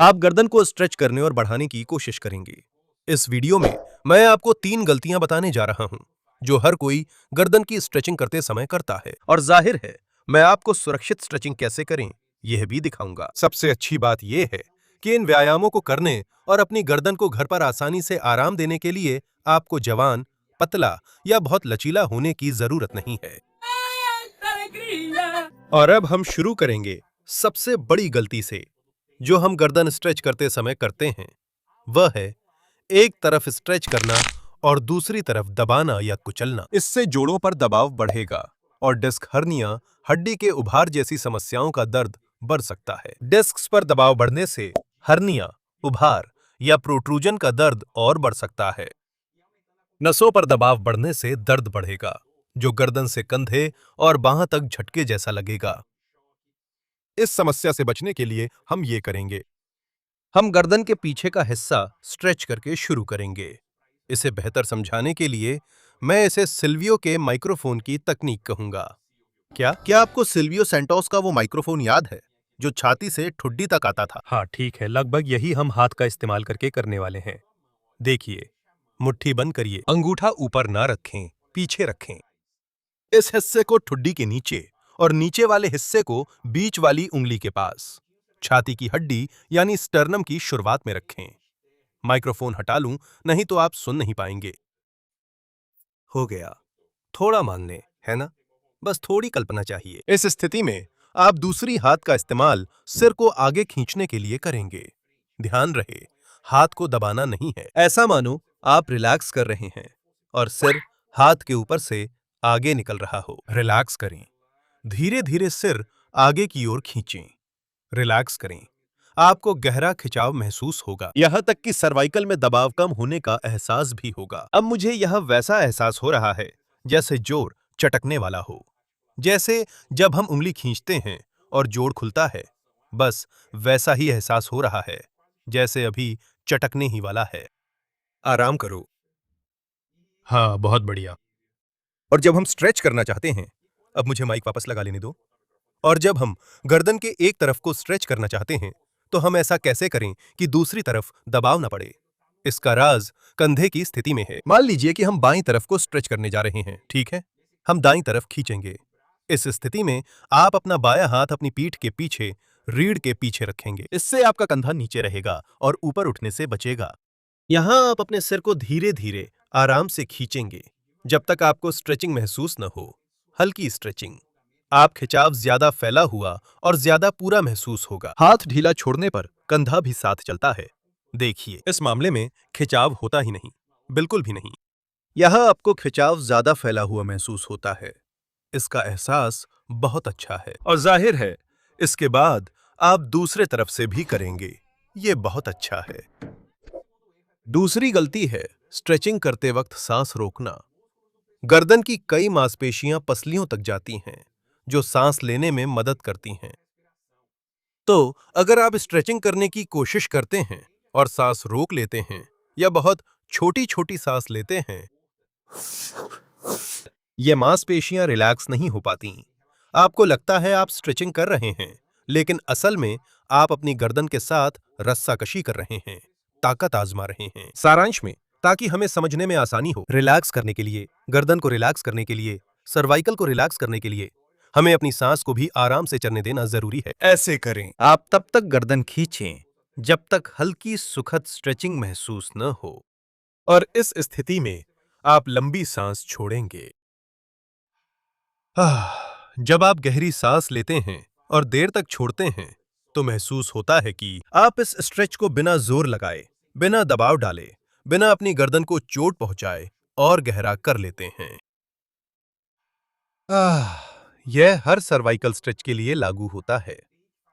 आप गर्दन को स्ट्रेच करने और बढ़ाने की कोशिश करेंगे। इस वीडियो में मैं आपको 3 गलतियां बताने जा रहा हूं, जो हर कोई गर्दन की स्ट्रेचिंग करते समय करता है, और जाहिर है मैं आपको सुरक्षित स्ट्रेचिंग कैसे करें यह भी दिखाऊंगा। सबसे अच्छी बात यह है कि इन व्यायामों को करने और अपनी गर्दन को घर पर आसानी से आराम देने के लिए आपको जवान, पतला या बहुत लचीला होने की जरूरत नहीं है। और अब हम शुरू करेंगे सबसे बड़ी गलती से, जो हम गर्दन स्ट्रेच करते समय करते हैं। वह है एक तरफ स्ट्रेच करना और दूसरी तरफ दबाना या कुचलना। इससे जोड़ों पर दबाव बढ़ेगा और डिस्क हर्निया, हड्डी के उभार जैसी समस्याओं का दर्द बढ़ सकता है। डिस्क्स पर दबाव बढ़ने से हर्निया, उभार या प्रोट्रूजन का दर्द और बढ़ सकता है। नसों पर दबाव बढ़ने से दर्द बढ़ेगा, जो गर्दन से कंधे और बांह तक झटके जैसा लगेगा। इस समस्या से बचने के लिए हम ये करेंगे। हम गर्दन के पीछे का हिस्सा स्ट्रेच करके शुरू करेंगे। इसे बेहतर समझाने के लिए मैं इसे सिल्वियो के माइक्रोफोन की तकनीक कहूंगा। क्या आपको सिल्वियो सेंटोस का वो माइक्रोफोन याद है, जो छाती से ठुड्डी तक आता था? हाँ, ठीक है, लगभग यही हम हाथ का इस्तेमाल करके करने वाले हैं। देखिए, मुट्ठी बंद करिए, अंगूठा ऊपर ना रखें, पीछे रखें। इस हिस्से को ठुड्डी के नीचे और नीचे वाले हिस्से को बीच वाली उंगली के पास, छाती की हड्डी यानी स्टर्नम की शुरुआत में रखें। माइक्रोफोन हटा लूं, नहीं तो आप सुन नहीं पाएंगे। हो गया, थोड़ा मान लें, है ना? बस थोड़ी कल्पना चाहिए। इस स्थिति में आप दूसरी हाथ का इस्तेमाल सिर को आगे खींचने के लिए करेंगे। ध्यान रहे, हाथ को दबाना नहीं है। ऐसा मानो आप रिलैक्स कर रहे हैं और सिर हाथ के ऊपर से आगे निकल रहा हो। रिलैक्स करें। धीरे धीरे सिर आगे की ओर खींचें। रिलैक्स करें। आपको गहरा खिंचाव महसूस होगा, यहां तक कि सर्वाइकल में दबाव कम होने का एहसास भी होगा। अब मुझे यह वैसा एहसास हो रहा है जैसे जोड़ चटकने वाला हो, जैसे जब हम उंगली खींचते हैं और जोड़ खुलता है। बस वैसा ही एहसास हो रहा है, जैसे अभी चटकने ही वाला है। आराम करो। हाँ, बहुत बढ़िया। और जब हम स्ट्रेच करना चाहते हैं, अब मुझे माइक वापस लगा लेने दो। और जब हम गर्दन के एक तरफ को स्ट्रेच करना चाहते हैं, तो हम ऐसा कैसे करें कि दूसरी तरफ दबाव न पड़े? इसका राज कंधे की स्थिति में है। मान लीजिए कि हम बाईं तरफ को स्ट्रेच करने जा रहे हैं, ठीक है? हम दाईं तरफ खींचेंगे। इस स्थिति में आप अपना बायां हाथ अपनी पीठ के पीछे, रीढ़ के पीछे रखेंगे। इससे आपका कंधा नीचे रहेगा और ऊपर उठने से बचेगा। यहां आप अपने सिर को धीरे धीरे आराम से खींचेंगे, जब तक आपको स्ट्रेचिंग महसूस न हो। हल्की स्ट्रेचिंग। आप खिंचाव ज्यादा फैला हुआ और ज्यादा पूरा महसूस होगा। हाथ ढीला छोड़ने पर कंधा भी साथ चलता है। देखिए, इस मामले में खिंचाव होता ही नहीं, बिल्कुल भी नहीं। यहां आपको खिंचाव ज्यादा फैला हुआ महसूस होता है। इसका एहसास बहुत अच्छा है, और जाहिर है इसके बाद आप दूसरे तरफ से भी करेंगे। ये बहुत अच्छा है। दूसरी गलती है स्ट्रेचिंग करते वक्त सांस रोकना। गर्दन की कई मांसपेशियां पसलियों तक जाती हैं, जो सांस लेने में मदद करती हैं। तो अगर आप स्ट्रेचिंग करने की कोशिश करते हैं और सांस रोक लेते हैं या बहुत छोटी छोटी सांस लेते हैं, ये मांसपेशियां रिलैक्स नहीं हो पाती। आपको लगता है आप स्ट्रेचिंग कर रहे हैं, लेकिन असल में आप अपनी गर्दन के साथ रस्साकशी कर रहे हैं, ताकत आजमा रहे हैं। सारांश में, ताकि हमें समझने में आसानी हो, रिलैक्स करने के लिए, गर्दन को रिलैक्स करने के लिए, सर्वाइकल को रिलैक्स करने के लिए हमें अपनी सांस को भी आराम से चलने देना जरूरी है। ऐसे करें। आप तब तक गर्दन खींचें जब तक हल्की सुखद स्ट्रेचिंग महसूस न हो, और इस स्थिति में आप लंबी सांस छोड़ेंगे। जब आप गहरी सांस लेते हैं और देर तक छोड़ते हैं, तो महसूस होता है कि आप इस स्ट्रेच को बिना जोर लगाए, बिना दबाव डाले, बिना अपनी गर्दन को चोट पहुंचाए और गहरा कर लेते हैं। यह हर सर्वाइकल स्ट्रेच के लिए लागू होता है।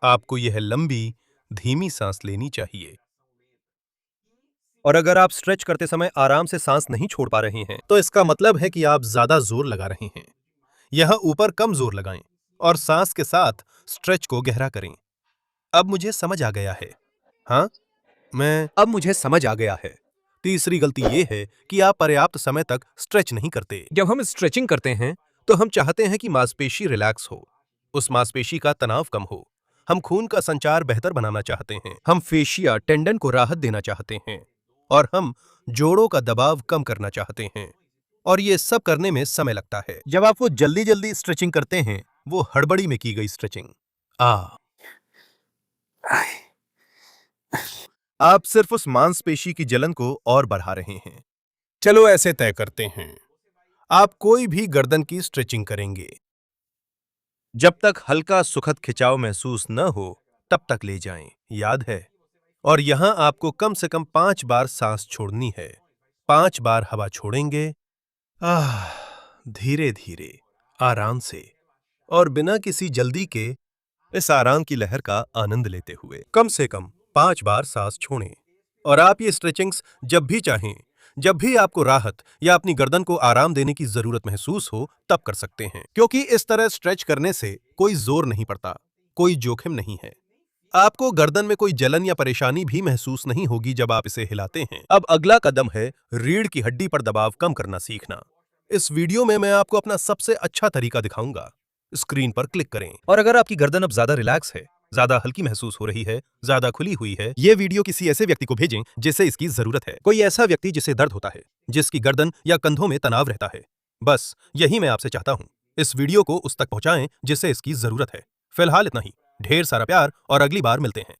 आपको यह लंबी, धीमी सांस लेनी चाहिए। और अगर आप स्ट्रेच करते समय आराम से सांस नहीं छोड़ पा रहे हैं, तो इसका मतलब है कि आप ज्यादा जोर लगा रहे हैं। यहां ऊपर कम जोर लगाएं और सांस के साथ स्ट्रेच को गहरा करें। अब मुझे समझ आ गया है। हाँ, अब मुझे समझ आ गया है। तीसरी गलती यह है कि आप पर्याप्त समय तक स्ट्रेच नहीं करते। जब हम स्ट्रेचिंग करते हैं, तो हम चाहते हैं कि मांसपेशी रिलैक्स हो, उस मांसपेशी का तनाव कम हो। हम खून का संचार बेहतर बनाना चाहते हैं, हम फेशिया टेंडन को राहत देना चाहते हैं और हम जोड़ों का दबाव कम करना चाहते हैं। और ये सब करने में समय लगता है। जब आप वो जल्दी जल्दी स्ट्रेचिंग करते हैं, वो हड़बड़ी में की गई स्ट्रेचिंग, आप सिर्फ उस मांसपेशी की जलन को और बढ़ा रहे हैं। चलो ऐसे तय करते हैं, आप कोई भी गर्दन की स्ट्रेचिंग करेंगे। जब तक हल्का सुखद खिंचाव महसूस न हो तब तक ले जाएं, याद है। और यहां आपको कम से कम 5 बार सांस छोड़नी है। 5 बार हवा छोड़ेंगे, धीरे धीरे, आराम से और बिना किसी जल्दी के, इस आराम की लहर का आनंद लेते हुए कम से कम 5 बार सांस छोड़ें। और आप ये स्ट्रेचिंग्स जब भी चाहें, जब भी आपको राहत या अपनी गर्दन को आराम देने की जरूरत महसूस हो, तब कर सकते हैं, क्योंकि इस तरह स्ट्रेच करने से कोई जोर नहीं पड़ता, कोई जोखिम नहीं है। आपको गर्दन में कोई जलन या परेशानी भी महसूस नहीं होगी जब आप इसे हिलाते हैं। अब अगला कदम है रीढ़ की हड्डी पर दबाव कम करना सीखना। इस वीडियो में मैं आपको अपना सबसे अच्छा तरीका दिखाऊंगा। स्क्रीन पर क्लिक करें। और अगर आपकी गर्दन अब ज्यादा रिलैक्स है, ज्यादा हल्की महसूस हो रही है, ज्यादा खुली हुई है, ये वीडियो किसी ऐसे व्यक्ति को भेजें जिसे इसकी जरूरत है। कोई ऐसा व्यक्ति जिसे दर्द होता है, जिसकी गर्दन या कंधों में तनाव रहता है। बस यही मैं आपसे चाहता हूं। इस वीडियो को उस तक पहुंचाएं जिसे इसकी जरूरत है। फिलहाल इतना ही। ढेर सारा प्यार और अगली बार मिलते हैं।